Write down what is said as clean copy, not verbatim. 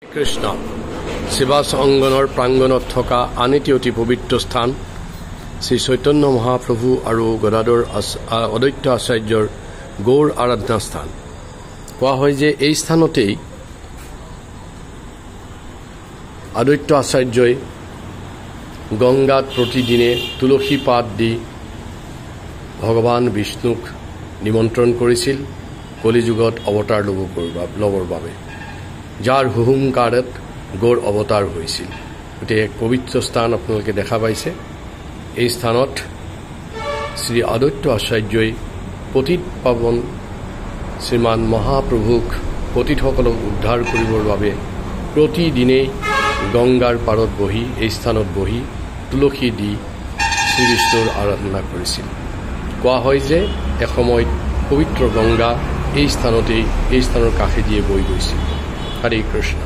কৃষ্ণ শিৱাস অংগনৰ প্ৰাংগণত থকা আন এটি অতি পবিত্ৰ স্থান শ্ৰী চৈতন্য মহাপ্ৰভু আৰু গদাধৰ অদ্বৈত আচাৰ্যৰ গৌৰ আৰাধনা স্থান। কোৱা হয় যে এই স্থানতেই অদ্বৈত আচাৰ্যই গংগাত প্ৰতিদিনে তুলসী পাত দি ভগৱান বিষ্ণুক নিমন্ত্ৰণ কৰিছিল কলিযুগত অৱতাৰ ল'বৰ বাবে, যাৰ হুহুংকাৰত গৌৰ অৱতাৰ হৈছিল। গতিকে এক পবিত্ৰ স্থান আপোনালোকে দেখা পাইছে। এই স্থানত শ্ৰী অদ্বৈত আচাৰ্যই পতিত পাৱন শ্ৰীমান মহাপ্ৰভুক পতিতসকলক উদ্ধাৰ কৰিবৰ বাবে প্ৰতিদিনেই গংগাৰ পাৰত বহি এই স্থানত বহি তুলসী দি শ্ৰীবিষ্ণুৰ আৰাধনা কৰিছিল। কোৱা হয় যে এসময়ত পবিত্ৰ গংগা এই স্থানৰ কাষেদিয়ে বৈ গৈছিল। হৰে কৃষ্ণ।